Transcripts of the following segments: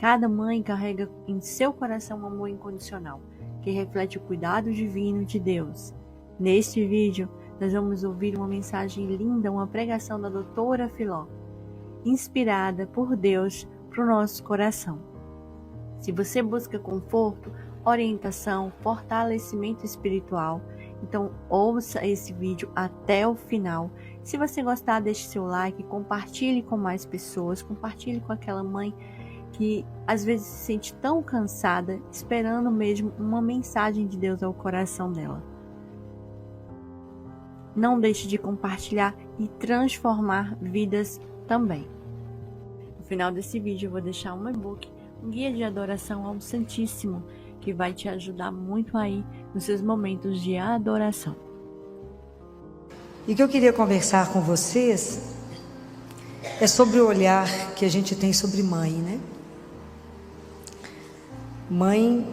Cada mãe carrega em seu coração um amor incondicional, que reflete o cuidado divino de Deus. Neste vídeo, nós vamos ouvir uma mensagem linda, uma pregação da doutora Filó, inspirada por Deus para o nosso coração. Se você busca conforto, orientação, fortalecimento espiritual, então ouça esse vídeo até o final. Se você gostar, deixe seu like, compartilhe com mais pessoas, compartilhe com aquela mãe que às vezes se sente tão cansada, esperando mesmo uma mensagem de Deus ao coração dela. Não deixe de compartilhar e transformar vidas também. No final desse vídeo eu vou deixar um e-book, um guia de adoração ao Santíssimo, que vai te ajudar muito aí nos seus momentos de adoração. E o que eu queria conversar com vocês é sobre o olhar que a gente tem sobre mãe, né? Mãe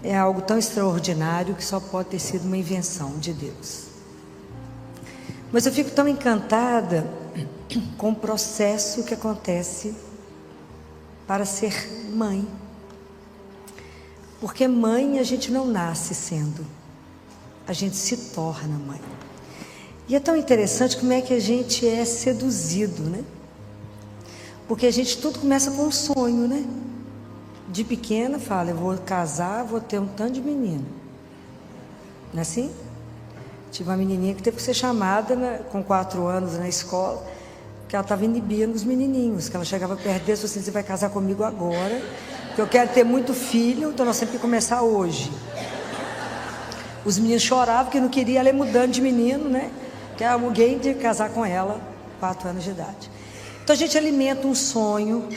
é algo tão extraordinário que só pode ter sido uma invenção de Deus. Mas eu fico tão encantada com o processo que acontece para ser mãe. Porque mãe a gente não nasce sendo, a gente se torna mãe. E é tão interessante como é que a gente é seduzido, né? Porque a gente tudo começa com um sonho, né? De pequena fala, eu vou casar, vou ter um tanto de menino. Não é assim? Tive uma menininha que teve que ser chamada, né, com 4 anos na escola, que ela estava inibindo os menininhos, que ela chegava perto deles e falou assim, você vai casar comigo agora, porque eu quero ter muito filho, então nós temos que começar hoje. Os meninos choravam porque não queria ela ir mudando de menino, né? Que alguém tinha que casar com ela, 4 anos de idade. Então a gente alimenta um sonho.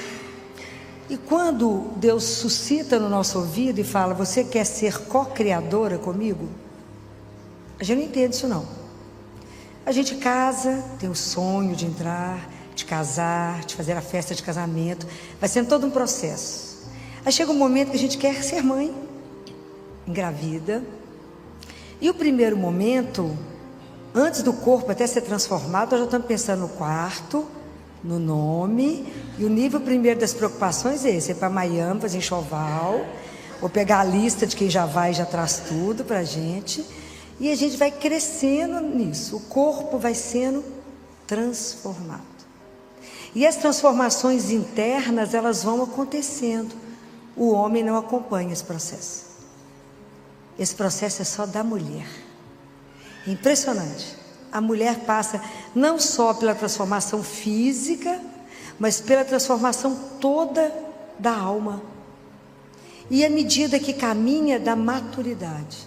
E quando Deus suscita no nosso ouvido e fala, você quer ser co-criadora comigo? A gente não entende isso não. A gente casa, tem o sonho de entrar, de casar, de fazer a festa de casamento. Vai sendo todo um processo. Aí chega um momento que a gente quer ser mãe, engravida. E o primeiro momento, antes do corpo até ser transformado, nós já estamos pensando no quarto, no nome, e o nível primeiro das preocupações é esse, é para Miami, fazer enxoval, ou pegar a lista de quem já vai e já traz tudo para a gente, e a gente vai crescendo nisso, o corpo vai sendo transformado. E as transformações internas, elas vão acontecendo, o homem não acompanha esse processo. Esse processo é só da mulher. É impressionante. A mulher passa não só pela transformação física, mas pela transformação toda da alma. E à medida que caminha da maturidade.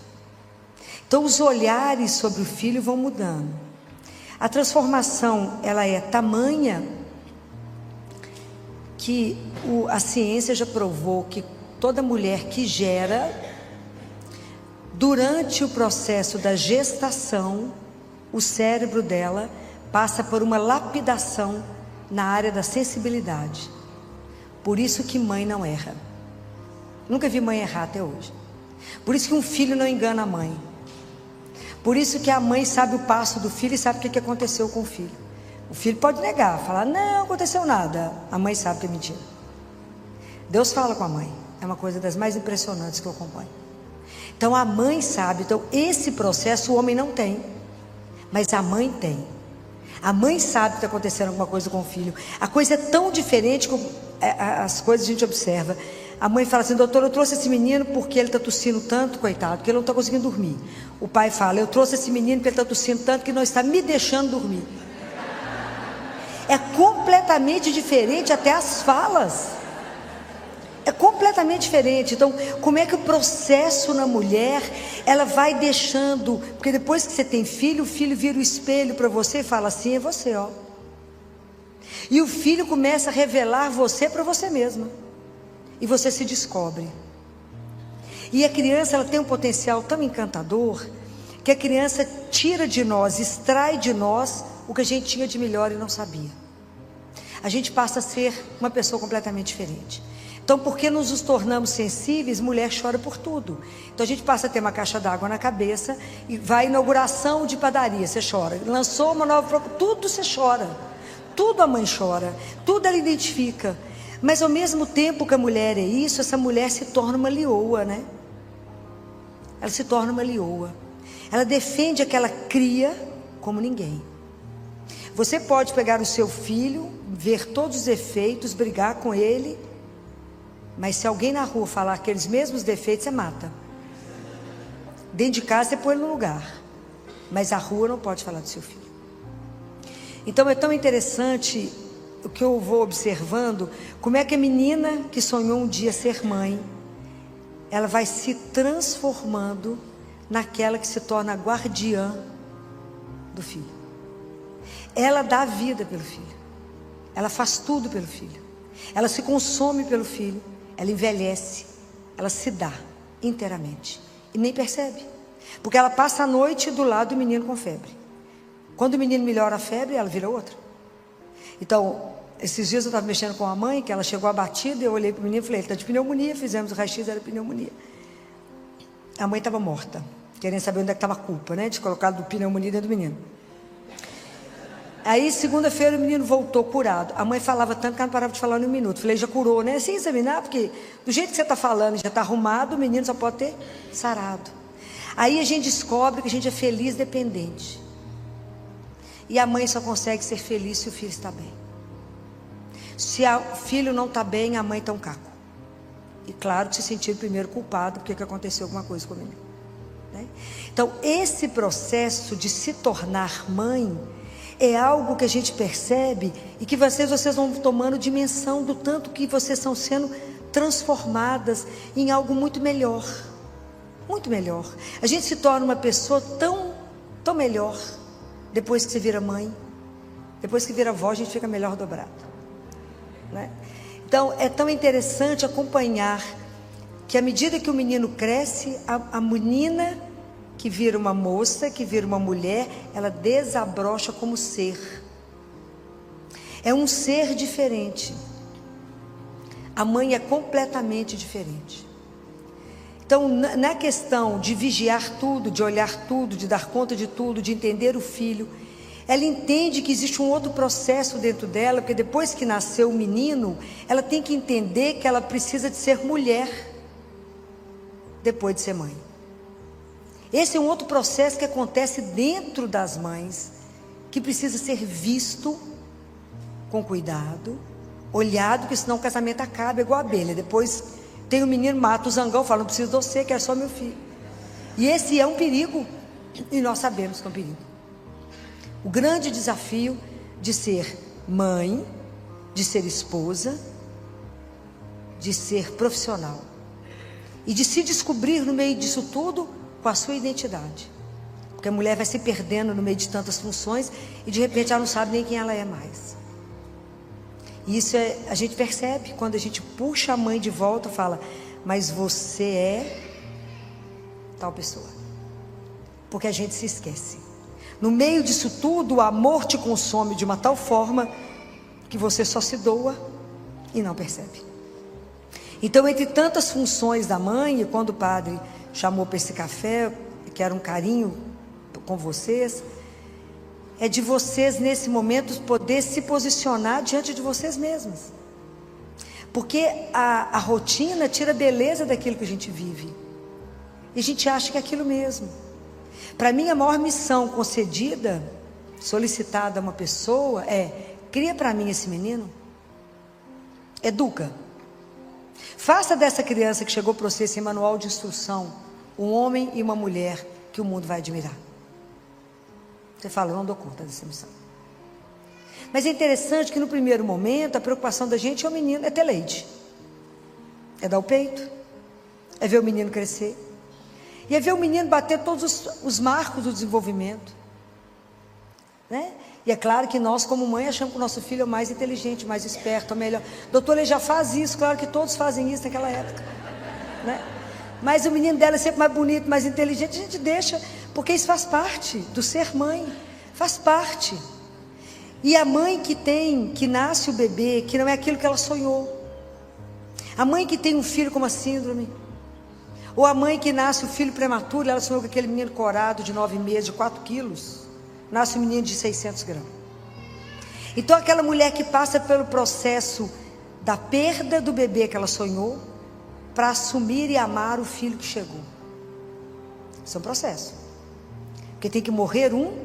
Então os olhares sobre o filho vão mudando. A transformação, ela é tamanha que a ciência já provou que toda mulher que gera, durante o processo da gestação, o cérebro dela passa por uma lapidação na área da sensibilidade. Por isso que mãe não erra. Nunca vi mãe errar até hoje. Por isso que um filho não engana a mãe. Por isso que a mãe sabe o passo do filho e sabe o que aconteceu com o filho. O filho pode negar, falar, não aconteceu nada. A mãe sabe que é mentira. Deus fala com a mãe. É uma coisa das mais impressionantes que eu acompanho. Então a mãe sabe. Então esse processo o homem não tem. Mas a mãe tem. A mãe sabe que está acontecendo alguma coisa com o filho. A coisa é tão diferente como as coisas a gente observa. A mãe fala assim, doutor, eu trouxe esse menino porque ele está tossindo tanto, coitado, porque ele não está conseguindo dormir. O pai fala, eu trouxe esse menino porque ele está tossindo tanto que não está me deixando dormir. É completamente diferente até as falas. É completamente diferente. Então, como é que o processo na mulher, ela vai deixando, porque depois que você tem filho, o filho vira o espelho para você e fala assim, é você, ó. E o filho começa a revelar você para você mesma. E você se descobre. E a criança, ela tem um potencial tão encantador, que a criança tira de nós, extrai de nós o que a gente tinha de melhor e não sabia. A gente passa a ser uma pessoa completamente diferente. Então, porque nos tornamos sensíveis, mulher chora por tudo. Então a gente passa a ter uma caixa d'água na cabeça e vai à inauguração de padaria, você chora. Lançou uma nova, tudo você chora. Tudo a mãe chora, tudo ela identifica. Mas ao mesmo tempo que a mulher é isso, essa mulher se torna uma leoa, né? Ela se torna uma leoa. Ela defende aquela cria como ninguém. Você pode pegar o seu filho, ver todos os defeitos, brigar com ele, mas se alguém na rua falar aqueles mesmos defeitos, você mata. Dentro de casa você põe ele no lugar, mas a rua não pode falar do seu filho. Então é tão interessante o que eu vou observando, como é que a menina que sonhou um dia ser mãe, ela vai se transformando naquela que se torna a guardiã do filho. Ela dá a vida pelo filho, ela faz tudo pelo filho, ela se consome pelo filho, ela envelhece, ela se dá inteiramente e nem percebe, porque ela passa a noite do lado do menino com febre. Quando o menino melhora a febre, ela vira outra. Então, esses dias eu estava mexendo com a mãe, que ela chegou abatida, eu olhei para o menino e falei, ele está de pneumonia, fizemos o raio-x, era pneumonia. A mãe estava morta, querendo saber onde é que estava a culpa, né, de colocar do pneumonia dentro do menino. Aí, segunda-feira, o menino voltou curado. A mãe falava tanto que ela não parava de falar em um minuto. Falei, já curou, né? Sem examinar, porque do jeito que você está falando, já está arrumado, o menino só pode ter sarado. Aí a gente descobre que a gente é feliz dependente. E a mãe só consegue ser feliz se o filho está bem. Se o filho não está bem, a mãe está um caco. E claro que se sentir o primeiro culpado, porque que aconteceu alguma coisa com o menino, né? Então, esse processo de se tornar mãe é algo que a gente percebe e que vocês vão tomando dimensão do tanto que vocês estão sendo transformadas em algo muito melhor. Muito melhor. A gente se torna uma pessoa tão melhor depois que você vira mãe. Depois que vira avó, a gente fica melhor dobrado, né? Então, é tão interessante acompanhar que à medida que o menino cresce, a menina que vira uma moça, que vira uma mulher, ela desabrocha como ser. É um ser diferente. A mãe é completamente diferente. Então, na questão de vigiar tudo, de olhar tudo, de dar conta de tudo, de entender o filho, ela entende que existe um outro processo dentro dela, porque depois que nasceu o menino, ela tem que entender que ela precisa de ser mulher, depois de ser mãe. Esse é um outro processo que acontece dentro das mães, que precisa ser visto com cuidado, olhado, porque senão o casamento acaba igual a abelha. Depois tem o menino, mata o zangão, fala, não preciso de você, quero só meu filho. E esse é um perigo, e nós sabemos que é um perigo. O grande desafio de ser mãe, de ser esposa, de ser profissional, e de se descobrir no meio disso tudo, com a sua identidade, porque a mulher vai se perdendo no meio de tantas funções e de repente ela não sabe nem quem ela é mais. E isso a gente percebe quando a gente puxa a mãe de volta e fala, mas você é tal pessoa, porque a gente se esquece. No meio disso tudo, o amor te consome de uma tal forma que você só se doa e não percebe. Então, entre tantas funções da mãe, e quando o padre chamou para esse café, que era um carinho com vocês, é de vocês nesse momento poder se posicionar diante de vocês mesmos, porque a rotina tira a beleza daquilo que a gente vive, e a gente acha que é aquilo mesmo. Para mim, a maior missão concedida, solicitada a uma pessoa é, cria para mim esse menino, educa. Faça dessa criança que chegou para você esse manual de instrução, um homem e uma mulher que o mundo vai admirar. Você fala, eu não dou conta dessa missão. Mas é interessante que no primeiro momento, a preocupação da gente é o menino, é ter leite. É dar o peito, é ver o menino crescer. E é ver o menino bater todos os marcos do desenvolvimento, né? E é claro que nós, como mãe, achamos que o nosso filho é o mais inteligente, mais esperto, o melhor. Doutor, ele já faz isso, claro que todos fazem isso naquela época, né? Mas o menino dela é sempre mais bonito, mais inteligente, a gente deixa, porque isso faz parte do ser mãe, faz parte. E a mãe que nasce o bebê, que não é aquilo que ela sonhou. A mãe que tem um filho com uma síndrome, ou a mãe que nasce o filho prematuro, ela sonhou com aquele menino corado de 9 meses, de 4 quilos, nasce um menino de 600 gramas. Então aquela mulher que passa pelo processo da perda do bebê que ela sonhou para assumir e amar o filho que chegou. Isso é um processo. Porque tem que morrer um,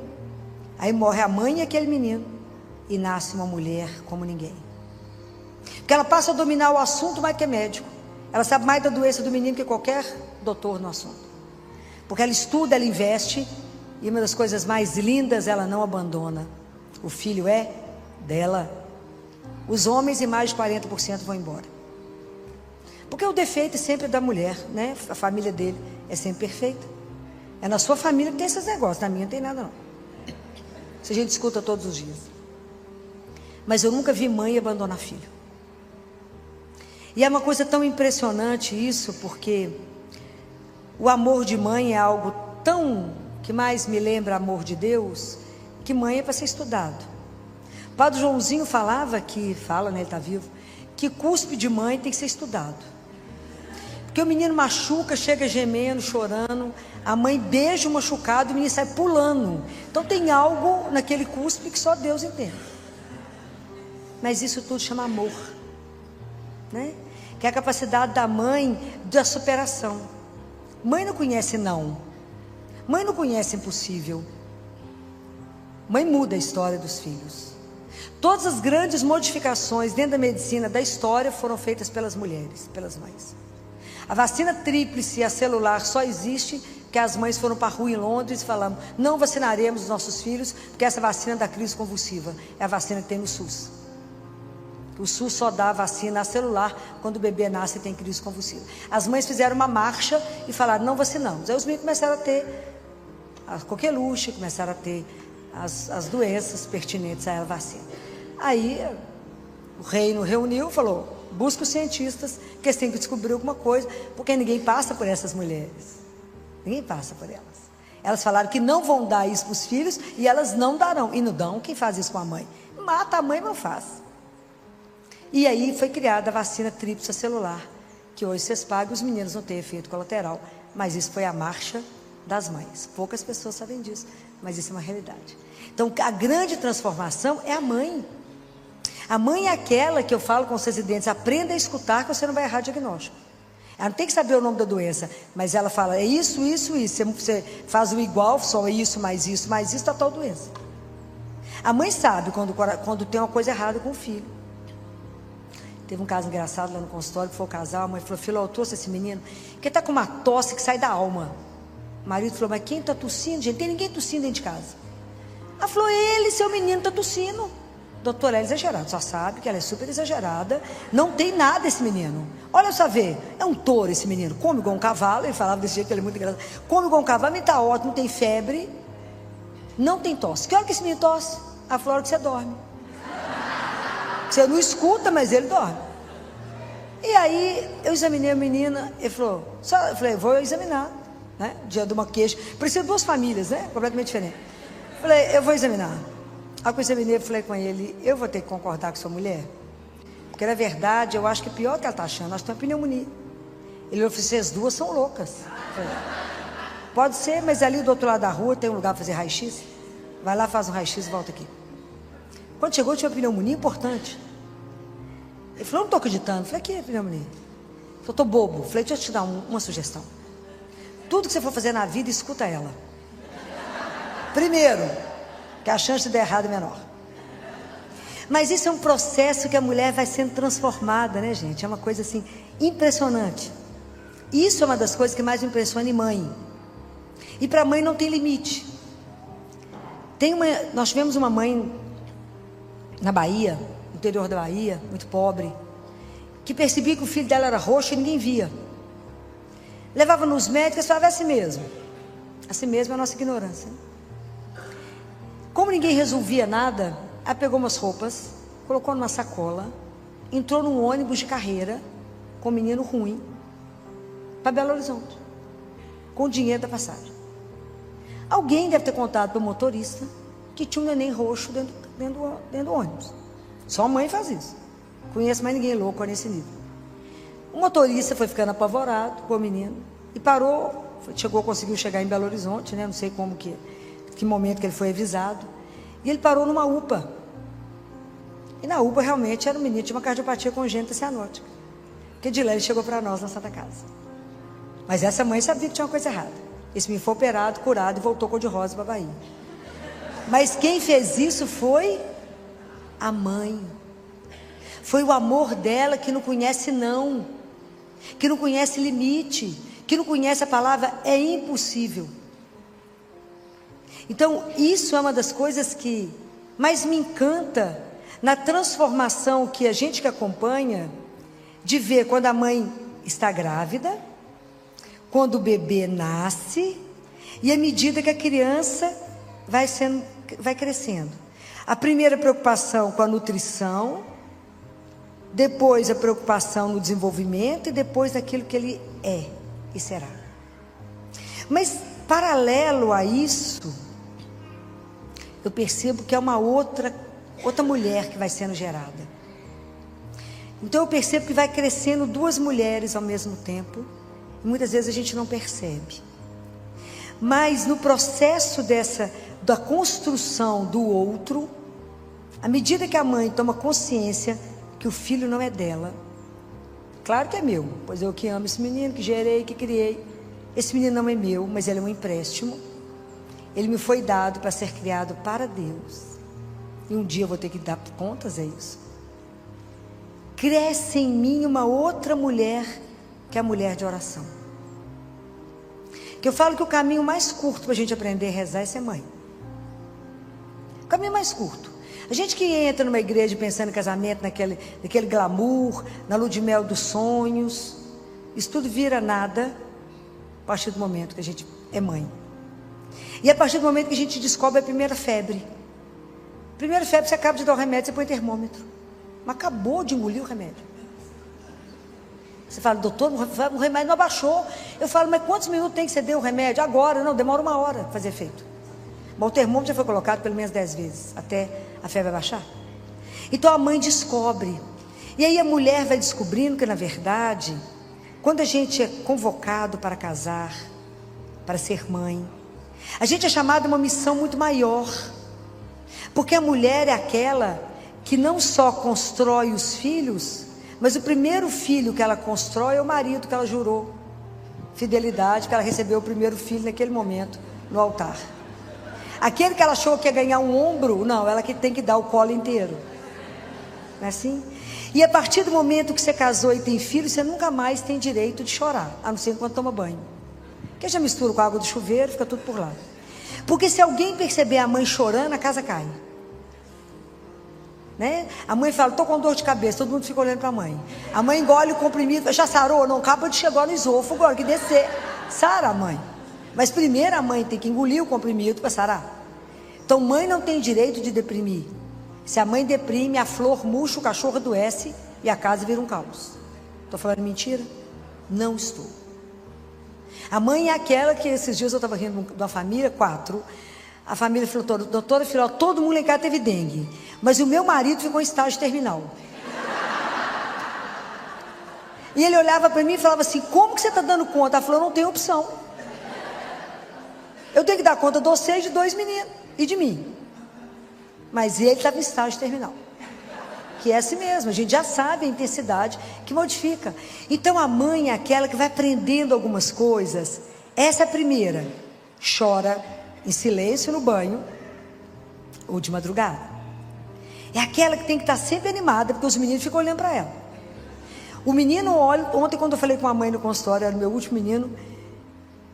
aí morre a mãe e aquele menino, e nasce uma mulher como ninguém. Porque ela passa a dominar o assunto mais que médico. Ela sabe mais da doença do menino que qualquer doutor no assunto. Porque ela estuda, ela investe, e uma das coisas mais lindas, ela não abandona. O filho é dela. Os homens, em mais de 40%, vão embora. Porque o defeito é sempre da mulher, né? A família dele é sempre perfeita. É na sua família que tem esses negócios, na minha não tem nada não. Isso a gente escuta todos os dias. Mas eu nunca vi mãe abandonar filho. E é uma coisa tão impressionante isso, porque o amor de mãe é algo tão, que mais me lembra amor de Deus, que mãe é para ser estudado. O Padre Joãozinho falava que, ele está vivo, que cuspe de mãe tem que ser estudado. Porque o menino machuca, chega gemendo, chorando, a mãe beija o machucado, o menino sai pulando. Então tem algo naquele cuspe que só Deus entende. Mas isso tudo chama amor, né? Que é a capacidade da mãe da superação. Mãe não conhece não. Mãe não conhece impossível. Mãe muda a história dos filhos. Todas as grandes modificações dentro da medicina da história foram feitas pelas mulheres, pelas mães. A vacina tríplice e a celular só existe porque as mães foram para a rua em Londres e falaram: não vacinaremos os nossos filhos porque essa vacina da crise convulsiva é a vacina que tem no SUS. O SUS só dá a vacina celular quando o bebê nasce e tem crise convulsiva. As mães fizeram uma marcha e falaram: não vacinamos. Aí os meninos começaram a ter a coqueluche, começaram a ter as doenças pertinentes à vacina. Aí o reino reuniu e falou: busca os cientistas, que eles têm que descobrir alguma coisa, porque ninguém passa por essas mulheres. Ninguém passa por elas. Elas falaram que não vão dar isso para os filhos e elas não darão. E não dão, quem faz isso com a mãe? Mata a mãe, não faz. E aí foi criada a vacina tríplice celular, que hoje vocês pagam, os meninos não têm efeito colateral. Mas isso foi a marcha das mães. Poucas pessoas sabem disso, mas isso é uma realidade. Então a grande transformação é a mãe. A mãe é aquela que eu falo com os residentes: aprenda a escutar que você não vai errar diagnóstico. Ela não tem que saber o nome da doença, mas ela fala: é isso, isso, isso. Você faz o igual, só isso, mais isso, mais isso, está tal doença. A mãe sabe quando tem uma coisa errada com o filho. Teve um caso engraçado lá no consultório, que foi o casal, a mãe falou: filho, eu trouxe esse menino, que está com uma tosse que sai da alma. O marido falou: mas quem está tossindo, gente? Tem ninguém tossindo dentro de casa. Ela falou: ele, seu menino, está tossindo. Doutora, ela é exagerada, só sabe que ela é super exagerada, não tem nada esse menino. Olha só, vê, é um touro esse menino, come igual um cavalo, ele falava desse jeito, ele é muito engraçado. Come igual um cavalo, mas está ótimo, não tem febre, não tem tosse. Que hora que esse menino tosse? Ela falou: a hora que você dorme. Você não escuta, mas ele dorme. E aí eu examinei a menina, ele falou: eu falei: vou examinar, né? Dia de uma queixa, precisa de duas famílias, né? Completamente diferente. Falei: eu vou examinar. Aí eu examinei, falei com ele: eu vou ter que concordar com sua mulher, porque na verdade eu acho que é pior que ela está achando, acho que tem uma pneumonia. Ele falou: vocês duas são loucas. Falei: pode ser, mas ali do outro lado da rua tem um lugar para fazer raio-x, vai lá, faz um raio-x e volta aqui. Quando chegou, tinha uma pneumonia importante. Ele falou: não estou acreditando. Eu falei: que é pneumonia? Ele falou: estou bobo. Eu falei: deixa eu te dar uma sugestão. Tudo que você for fazer na vida, escuta ela. Primeiro, que a chance de dar errado é menor. Mas isso é um processo que a mulher vai sendo transformada, né, gente? É uma coisa assim, impressionante. Isso é uma das coisas que mais me impressiona em mãe. E para mãe não tem limite. Nós tivemos uma mãe na Bahia, no interior da Bahia, muito pobre, que percebia que o filho dela era roxo e ninguém via. Levava nos médicos e falava: é assim mesmo. Assim mesmo é a nossa ignorância. Como ninguém resolvia nada, ela pegou umas roupas, colocou numa sacola, entrou num ônibus de carreira com um menino ruim para Belo Horizonte, com o dinheiro da passagem. Alguém deve ter contado para o motorista que tinha um neném roxo dentro do ônibus. Só a mãe faz isso. Conheço mais ninguém louco nesse nível. O motorista foi ficando apavorado com o menino e parou, conseguiu chegar em Belo Horizonte, né? Não sei que momento que ele foi avisado. E ele parou numa UPA. E na UPA realmente era um menino de uma cardiopatia congênita cianótica. Que de lá ele chegou para nós na Santa Casa. Mas essa mãe sabia que tinha uma coisa errada. Esse menino foi operado, curado e voltou cor-de-rosa para a Bahia. Mas quem fez isso foi a mãe. Foi o amor dela que não conhece não. Que não conhece limite. Que não conhece a palavra é impossível. Então isso é uma das coisas que mais me encanta na transformação que a gente que acompanha, de ver quando a mãe está grávida, quando o bebê nasce, e à medida que a criança vai crescendo. A primeira preocupação com a nutrição, depois a preocupação no desenvolvimento e depois naquilo que ele é e será. Mas paralelo a isso, eu percebo que é uma outra mulher que vai sendo gerada. Então eu percebo que vai crescendo duas mulheres ao mesmo tempo, e muitas vezes a gente não percebe. Mas no processo da construção do outro, à medida que a mãe toma consciência que o filho não é dela, claro que é meu, pois eu que amo esse menino, que gerei, que criei. Esse menino não é meu, mas ele é um empréstimo. Ele me foi dado para ser criado para Deus. E um dia eu vou ter que dar contas a isso. Cresce em mim uma outra mulher, que é a mulher de oração. Que eu falo que o caminho mais curto para a gente aprender a rezar é ser mãe. O caminho mais curto. A gente que entra numa igreja pensando em casamento, naquele glamour, na lua de mel dos sonhos, isso tudo vira nada a partir do momento que a gente é mãe. E a partir do momento que a gente descobre a primeira febre. Primeira febre, você acaba de dar o remédio, você põe termômetro. Mas acabou de engolir o remédio. Você fala, doutor, o remédio não abaixou. Eu falo, mas quantos minutos tem que você deu o remédio? Agora, não, demora 1 hora para fazer efeito. Mas o termômetro já foi colocado pelo menos 10 vezes, até a febre abaixar. Então a mãe descobre. E aí a mulher vai descobrindo que, na verdade, quando a gente é convocado para casar, para ser mãe, a gente é chamado a uma missão muito maior. Porque a mulher é aquela que não só constrói os filhos, mas o primeiro filho que ela constrói é o marido que ela jurou fidelidade, que ela recebeu o primeiro filho naquele momento, no altar. Aquele que ela achou que ia ganhar um ombro, não, ela que tem que dar o colo inteiro. Não é assim? E a partir do momento que você casou e tem filho, você nunca mais tem direito de chorar, a não ser enquanto toma banho. Porque já mistura com a água do chuveiro, fica tudo por lá. Porque se alguém perceber a mãe chorando, a casa cai. Né? A mãe fala, estou com dor de cabeça, todo mundo fica olhando para a mãe. A mãe engole o comprimido, já sarou? Não, acaba de chegar no esôfago, agora que descer. Sara a mãe. Mas primeiro a mãe tem que engolir o comprimido para sarar. Então mãe não tem direito de deprimir. Se a mãe deprime, a flor murcha, o cachorro adoece e a casa vira um caos. Estou falando mentira? Não estou. A mãe é aquela que esses dias eu estava rindo de uma família, 4. A família falou, doutora Filó, todo mundo em casa teve dengue, mas o meu marido ficou em estágio terminal. E ele olhava para mim e falava assim, como que você está dando conta? Ela falou, não tem opção. Eu tenho que dar conta de vocês, de 2 meninos e de mim. Mas ele estava em estágio terminal. Que é assim mesmo, a gente já sabe a intensidade que modifica. Então a mãe é aquela que vai aprendendo algumas coisas. Essa é a primeira. Chora em silêncio no banho ou de madrugada. É aquela que tem que estar sempre animada, porque os meninos ficam olhando para ela. O menino olha, ontem quando eu falei com a mãe no consultório, era o meu último menino,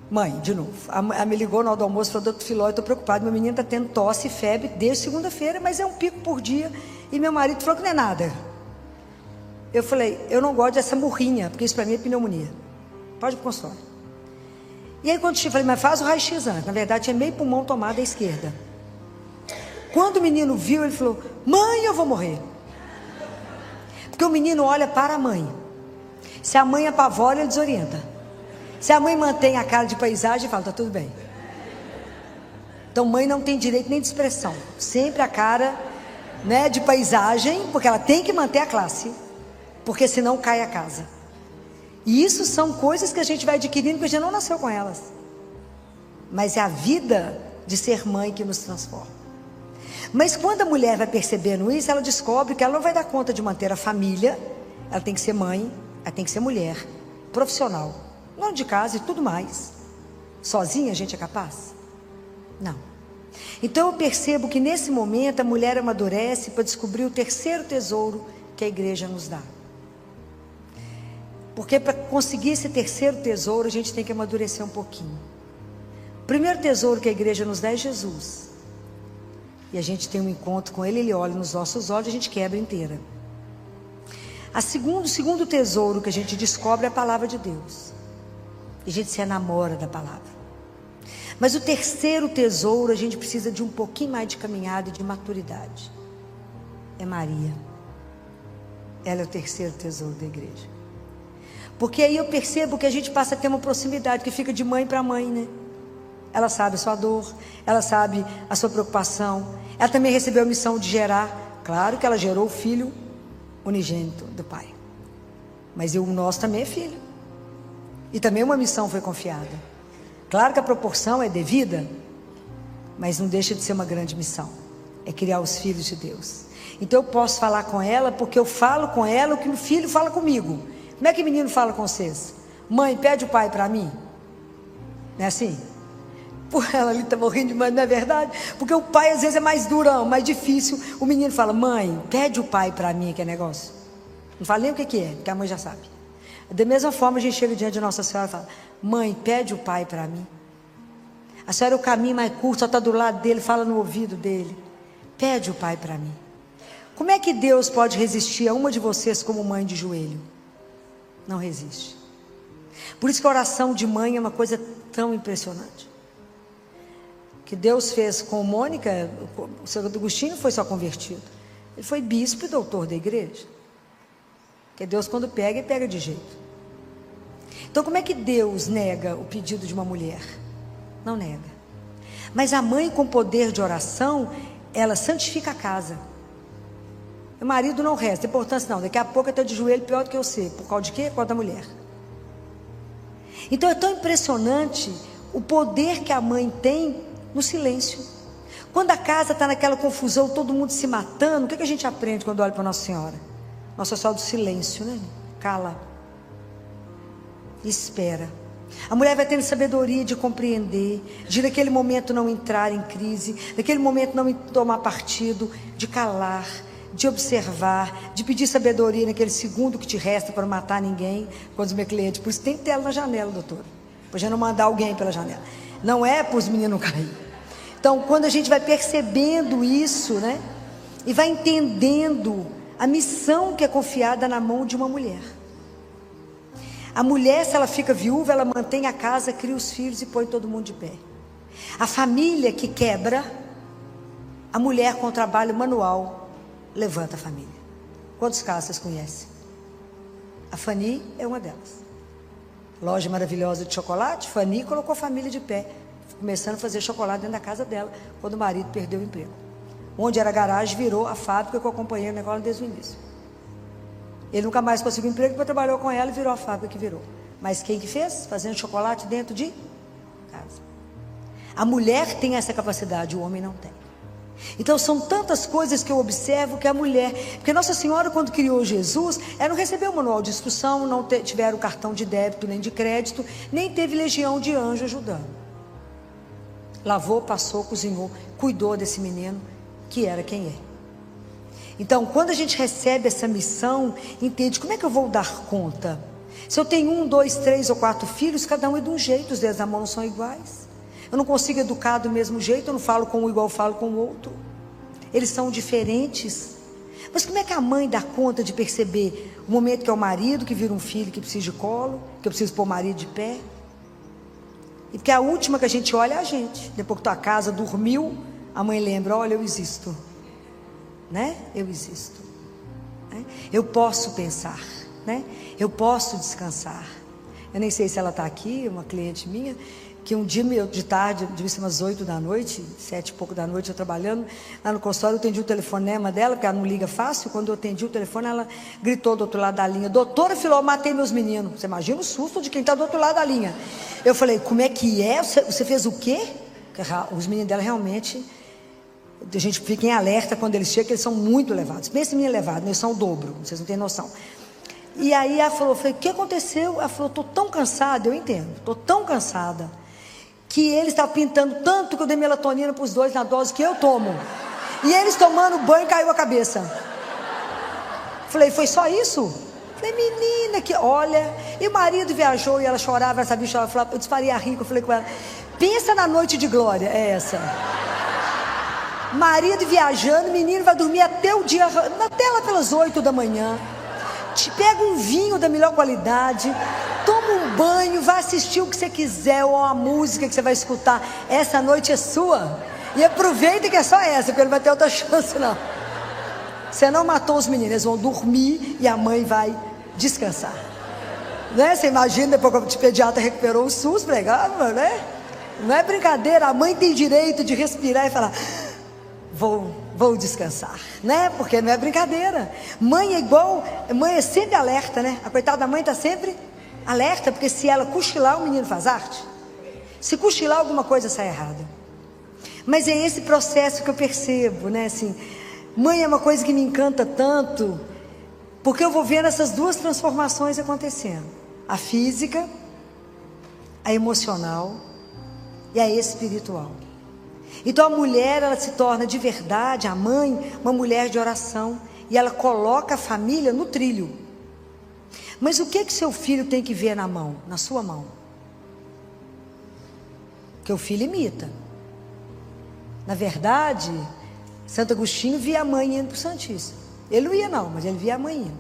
mãe, de novo, ela me ligou na hora do almoço e falou, doutor Filó, eu estou preocupado, meu menino está tendo tosse e febre desde segunda-feira, mas é um pico por dia, e meu marido falou que não é nada. Eu falei, eu não gosto dessa murrinha, porque isso para mim é pneumonia, pode ir para o consultório. E aí quando eu falei, mas faz o raio-x antes. Na verdade tinha meio pulmão tomado à esquerda. Quando o menino viu, ele falou, mãe, eu vou morrer. Porque o menino olha para a mãe. Se a mãe apavora, ele desorienta. Se a mãe mantém a cara de paisagem, ele fala, tá tudo bem. Então mãe não tem direito nem de expressão. Sempre a cara, né, de paisagem, porque ela tem que manter a classe. Porque senão cai a casa. E isso são coisas que a gente vai adquirindo, porque a gente não nasceu com elas. Mas é a vida de ser mãe que nos transforma. Mas quando a mulher vai percebendo isso, ela descobre que ela não vai dar conta de manter a família. Ela tem que ser mãe, ela tem que ser mulher, profissional, dona de casa e tudo mais. Sozinha a gente é capaz? Não. Então eu percebo que nesse momento a mulher amadurece para descobrir o terceiro tesouro que a igreja nos dá. Porque para conseguir esse terceiro tesouro a gente tem que amadurecer um pouquinho. O primeiro tesouro que a igreja nos dá é Jesus. E a gente tem um encontro com Ele, Ele olha nos nossos olhos e a gente quebra inteira. O segundo tesouro que a gente descobre é a palavra de Deus. E a gente se enamora da palavra. Mas o terceiro tesouro, a gente precisa de um pouquinho mais de caminhada e de maturidade. É Maria. Ela é o terceiro tesouro da igreja. Porque aí eu percebo que a gente passa a ter uma proximidade, que fica de mãe para mãe, né? Ela sabe a sua dor, ela sabe a sua preocupação. Ela também recebeu a missão de gerar. Claro que ela gerou o filho unigênito do Pai. Mas o nosso também é filho. E também uma missão foi confiada. Claro que a proporção é devida, mas não deixa de ser uma grande missão. É criar os filhos de Deus. Então eu posso falar com ela, porque eu falo com ela o que o filho fala comigo. Como é que o menino fala com vocês? Mãe, pede o pai para mim. Não é assim? Por ela ali está morrendo de mãe, não é verdade? Porque o pai às vezes é mais durão, mais difícil. O menino fala, mãe, pede o pai para mim, que é negócio. Não fala nem o que é, porque a mãe já sabe. Da mesma forma a gente chega diante de Nossa Senhora e fala, mãe, pede o pai para mim. A senhora é o caminho mais curto, só está do lado dele, fala no ouvido dele. Pede o pai para mim. Como é que Deus pode resistir a uma de vocês como mãe de joelho? Não resiste. Por isso que a oração de mãe é uma coisa tão impressionante. Que Deus fez com Mônica, o São Agostinho foi só convertido. Ele foi bispo e doutor da igreja. Porque Deus quando pega, ele pega de jeito. Então como é que Deus nega o pedido de uma mulher? Não nega. Mas a mãe com poder de oração, ela santifica a casa. O marido não resta, importância não. Daqui a pouco está de joelho pior do que eu sei. Por causa de quê? Por causa da mulher. Então é tão impressionante o poder que a mãe tem no silêncio. Quando a casa está naquela confusão, todo mundo se matando, o que a gente aprende quando olha para Nossa Senhora? Nossa Senhora do silêncio, né? Cala. Espera. A mulher vai tendo sabedoria de compreender, de naquele momento não entrar em crise, naquele momento não tomar partido, de calar, de observar, de pedir sabedoria naquele segundo que te resta para não matar ninguém. Quando os meus clientes, por isso tem tela na janela, doutora, para já não mandar alguém pela janela. Não é para os meninos não caírem. Então, quando a gente vai percebendo isso, né, e vai entendendo a missão que é confiada na mão de uma mulher. A mulher, se ela fica viúva, ela mantém a casa, cria os filhos e põe todo mundo de pé. A família que quebra, a mulher com trabalho manual levanta a família. Quantos casos vocês conhecem? A Fanny é uma delas. Loja maravilhosa de chocolate, Fanny colocou a família de pé, começando a fazer chocolate dentro da casa dela, quando o marido perdeu o emprego. Onde era a garagem, virou a fábrica que eu acompanhei o negócio desde o início. Ele nunca mais conseguiu emprego, depois trabalhou com ela e virou a fábrica que virou. Mas quem que fez? Fazendo chocolate dentro de casa. A mulher tem essa capacidade, o homem não tem. Então são tantas coisas que eu observo que a mulher, porque Nossa Senhora quando criou Jesus, ela não recebeu o manual de instrução, não tiveram cartão de débito nem de crédito, nem teve legião de anjo ajudando. Lavou, passou, cozinhou, cuidou desse menino que era quem é. Então quando a gente recebe essa missão, entende como é que eu vou dar conta? Se eu tenho 1, 2, 3 ou 4 filhos, cada um é de um jeito, os dedos da mão não são iguais. Eu não consigo educar do mesmo jeito, eu não falo com um igual eu falo com o outro. Eles são diferentes. Mas como é que a mãe dá conta de perceber o momento que é o marido que vira um filho que precisa de colo, que eu preciso pôr o marido de pé? E porque a última que a gente olha é a gente. Depois que tua casa dormiu, a mãe lembra, olha, eu existo. Né? Eu existo. Né? Eu posso pensar. Né? Eu posso descansar. Eu nem sei se ela está aqui, uma cliente minha, que um dia de tarde, devia ser umas 8 da noite, 7 e pouco da noite, eu trabalhando lá no consultório, eu atendi o telefonema dela, porque ela não liga fácil. Quando eu atendi o telefone, ela gritou do outro lado da linha, doutora Filó, matei meus meninos. Você imagina o susto de quem está do outro lado da linha. Eu falei, como é que é? Você fez o quê? Porque os meninos dela realmente A gente fica em alerta quando eles chegam, eles são muito elevados. Pensa em mim elevado, eles são o dobro, vocês não têm noção. E aí ela falou, eu falei, o que aconteceu? Ela falou, estou tão cansada, eu entendo, estou tão cansada, que eles estavam pintando tanto que eu dei melatonina para os dois na dose que eu tomo. E eles tomando banho, caiu a cabeça. Falei, foi só isso? Falei, menina, que olha. E o marido viajou e ela chorava, ela sabia chorar. Eu disparei a rir, eu falei com ela, pensa na noite de glória, é essa. Marido viajando, menino vai dormir até o dia, até lá pelas 8 da manhã. Te pega um vinho da melhor qualidade, toma um banho, vai assistir o que você quiser, ou a música que você vai escutar. Essa noite é sua. E aproveita que é só essa, porque não vai ter outra chance não. Você não matou os meninos, eles vão dormir e a mãe vai descansar. Né? Você imagina, depois que o pediatra recuperou o SUS, pregava, né? Não é brincadeira, a mãe tem direito de respirar e falar, vou descansar, né? Porque não é brincadeira. Mãe é igual, mãe é sempre alerta, né? A coitada da mãe está sempre alerta, porque se ela cochilar, o menino faz arte. Se cochilar, alguma coisa sai errada. Mas é esse processo que eu percebo, né? Assim, mãe é uma coisa que me encanta tanto, porque eu vou vendo essas duas transformações acontecendo: a física, a emocional e a espiritual. Então a mulher, ela se torna de verdade, a mãe, uma mulher de oração, e ela coloca a família no trilho. Mas o que seu filho tem que ver na mão, na sua mão? Que o filho imita. Na verdade, Santo Agostinho via a mãe indo para o Santíssimo. Ele não ia não, mas ele via a mãe indo.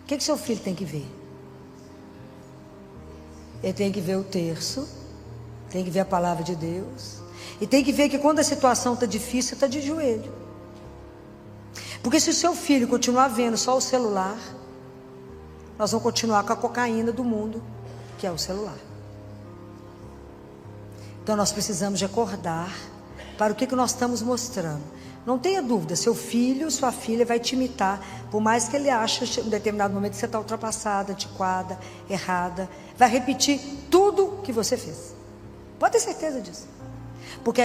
O que seu filho tem que ver? Ele tem que ver o terço, tem que ver a palavra de Deus, e tem que ver que quando a situação está difícil, está de joelho. Porque se o seu filho continuar vendo só o celular, nós vamos continuar com a cocaína do mundo, que é o celular. Então nós precisamos de acordar para o que nós estamos mostrando. Não tenha dúvida, seu filho, sua filha vai te imitar, por mais que ele ache em um determinado momento que você está ultrapassada, antiquada, errada, vai repetir tudo que você fez. Pode ter certeza disso. Porque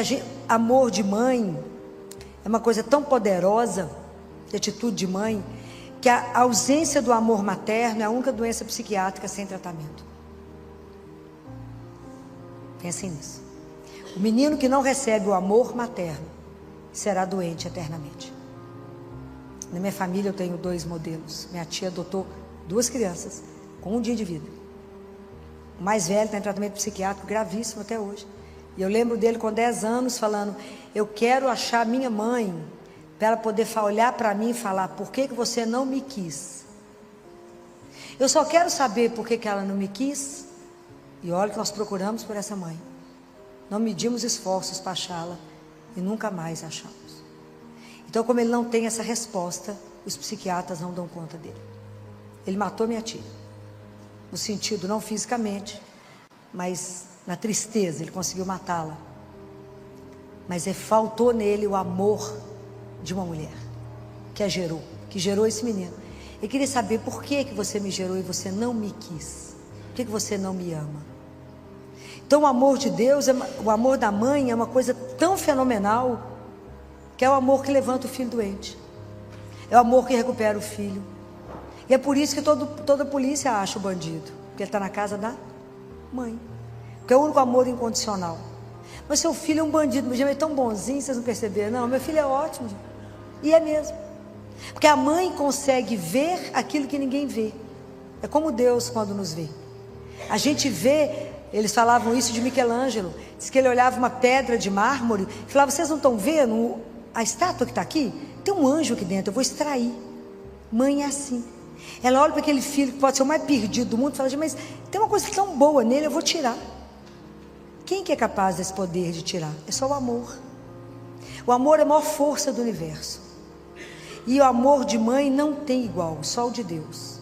amor de mãe é uma coisa tão poderosa, de atitude de mãe, que a ausência do amor materno é a única doença psiquiátrica sem tratamento. Pensem nisso. O menino que não recebe o amor materno será doente eternamente. Na minha família eu tenho 2 modelos. Minha tia adotou 2 crianças com 1 dia de vida. O mais velho está em tratamento psiquiátrico gravíssimo até hoje. E eu lembro dele com 10 anos falando, eu quero achar minha mãe para ela poder olhar para mim e falar, por que você não me quis? Eu só quero saber por que ela não me quis. E olha que nós procuramos por essa mãe. Não medimos esforços para achá-la e nunca mais achamos. Então, como ele não tem essa resposta, os psiquiatras não dão conta dele. Ele matou minha tia, no sentido não fisicamente, mas na tristeza, ele conseguiu matá-la. Mas faltou nele o amor de uma mulher que gerou esse menino. Eu queria saber por que você me gerou e você não me quis. Por que você não me ama? Então o amor de Deus, o amor da mãe é uma coisa tão fenomenal, que é o amor que levanta o filho doente, é o amor que recupera o filho. E é por isso que toda polícia acha o bandido, porque ele está na casa da mãe, porque é o único amor incondicional. Mas seu filho é um bandido, mas ele é tão bonzinho, vocês não perceberam? Não, meu filho é ótimo, e é mesmo, porque a mãe consegue ver aquilo que ninguém vê. É como Deus quando nos vê. A gente vê. Eles falavam isso de Michelangelo. Diz que ele olhava uma pedra de mármore e falava, vocês não estão vendo a estátua que está aqui? Tem um anjo aqui dentro, eu vou extrair. Mãe é assim. Ela olha para aquele filho que pode ser o mais perdido do mundo e fala, mas tem uma coisa tão boa nele, eu vou tirar. Quem que é capaz desse poder de tirar? É só o amor. O amor é a maior força do universo. E o amor de mãe não tem igual, só o de Deus.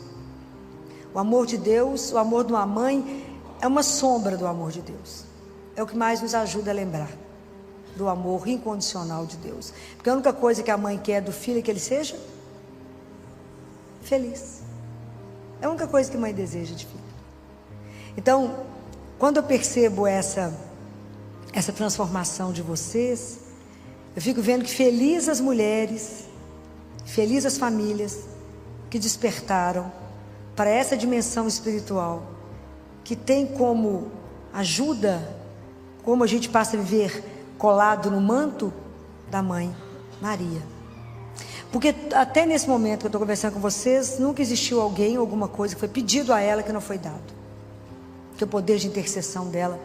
O amor de Deus, o amor de uma mãe é uma sombra do amor de Deus. É o que mais nos ajuda a lembrar do amor incondicional de Deus. Porque a única coisa que a mãe quer do filho é que ele seja feliz. É a única coisa que a mãe deseja de filho. Então, quando eu percebo essa transformação de vocês, Eu fico vendo que feliz as mulheres, feliz as famílias que despertaram para essa dimensão espiritual, que tem como ajuda, como a gente passa a viver colado no manto da mãe, Maria. Porque até nesse momento que eu estou conversando com vocês, nunca existiu alguém, alguma coisa que foi pedido a ela que não foi dado. Porque o poder de intercessão dela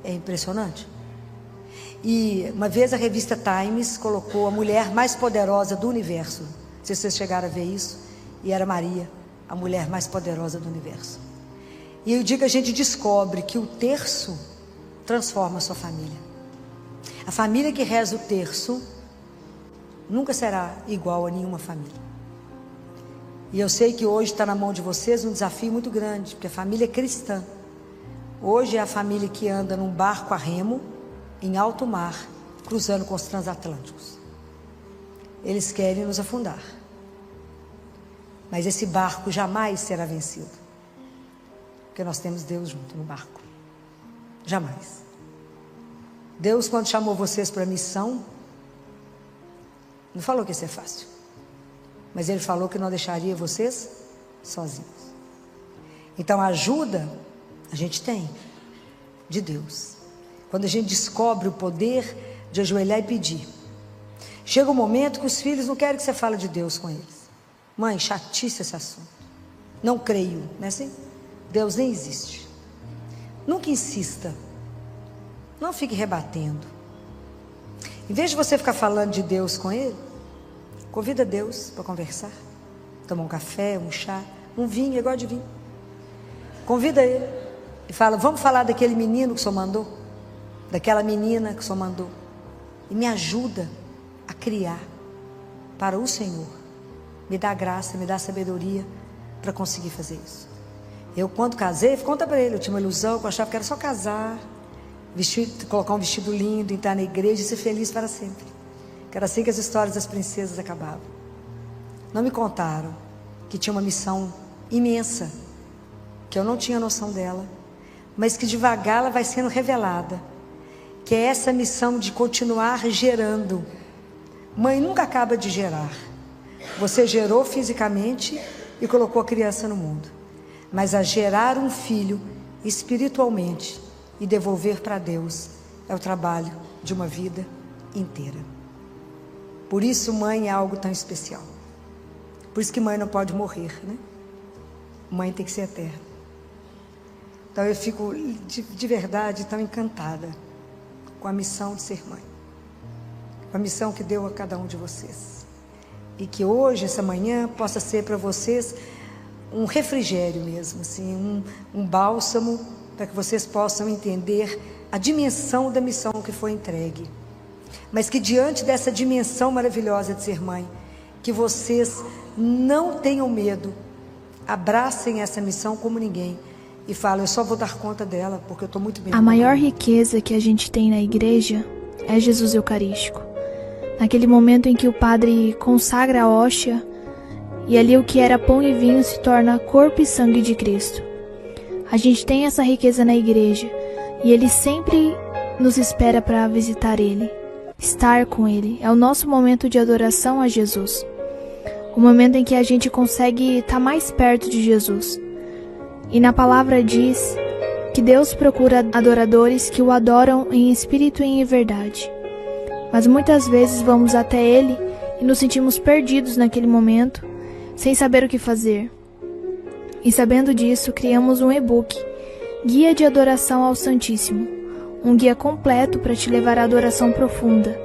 é impressionante. E uma vez a revista Times colocou a mulher mais poderosa do universo. Não sei se vocês chegaram a ver isso. E era Maria, a mulher mais poderosa do universo. E o dia que a gente descobre que o terço transforma a sua família. A família que reza o terço nunca será igual a nenhuma família. E eu sei que hoje está na mão de vocês um desafio muito grande, porque a família é cristã. Hoje é a família que anda num barco a remo, em alto mar, cruzando com os transatlânticos. Eles querem nos afundar. Mas esse barco jamais será vencido. Porque nós temos Deus junto no barco. Jamais. Deus, quando chamou vocês para a missão, não falou que isso é fácil. Mas Ele falou que não deixaria vocês sozinhos. Então a ajuda a gente tem de Deus. Quando a gente descobre o poder de ajoelhar e pedir. Chega um momento que os filhos não querem que você fale de Deus com eles. Mãe, chatice esse assunto. Não creio, não é assim? Deus nem existe. Nunca insista. Não fique rebatendo. Em vez de você ficar falando de Deus com ele, convida Deus para conversar. Tomar um café, um chá, um vinho, eu gosto de vinho. Convida ele e fala, vamos falar daquele menino que o Senhor mandou? Daquela menina que o Senhor mandou? E me ajuda a criar para o Senhor. Me dá graça, me dá sabedoria para conseguir fazer isso. Eu, quando casei, conta para ele, eu tinha uma ilusão, eu achava que era só casar, colocar um vestido lindo, entrar na igreja e ser feliz para sempre. Que era assim que as histórias das princesas acabavam. Não me contaram que tinha uma missão imensa, que eu não tinha noção dela, mas que devagar ela vai sendo revelada, que é essa missão de continuar gerando. Mãe nunca acaba de gerar. Você gerou fisicamente e colocou a criança no mundo, mas a gerar um filho espiritualmente e devolver para Deus é o trabalho de uma vida inteira. Por isso mãe é algo tão especial. Por isso que mãe não pode morrer, né? Mãe tem que ser eterna. Então eu fico de verdade tão encantada com a missão de ser mãe, com a missão que deu a cada um de vocês, e que hoje, essa manhã, possa ser para vocês um refrigério mesmo, assim, um bálsamo, para que vocês possam entender a dimensão da missão que foi entregue. Mas que diante dessa dimensão maravilhosa de ser mãe, que vocês não tenham medo, abracem essa missão como ninguém e falem, eu só vou dar conta dela porque eu estou muito bem. A maior riqueza que a gente tem na igreja é Jesus Eucarístico. Naquele momento em que o padre consagra a hóstia e ali o que era pão e vinho se torna corpo e sangue de Cristo. A gente tem essa riqueza na igreja e Ele sempre nos espera para visitar Ele, estar com Ele. É o nosso momento de adoração a Jesus. O momento em que a gente consegue estar mais perto de Jesus. E na palavra diz que Deus procura adoradores que o adoram em espírito e em verdade. Mas muitas vezes vamos até Ele e nos sentimos perdidos naquele momento, sem saber o que fazer. E sabendo disso, criamos um e-book, Guia de Adoração ao Santíssimo, um guia completo para te levar à adoração profunda.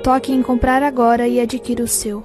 Toque em comprar agora e adquira o seu.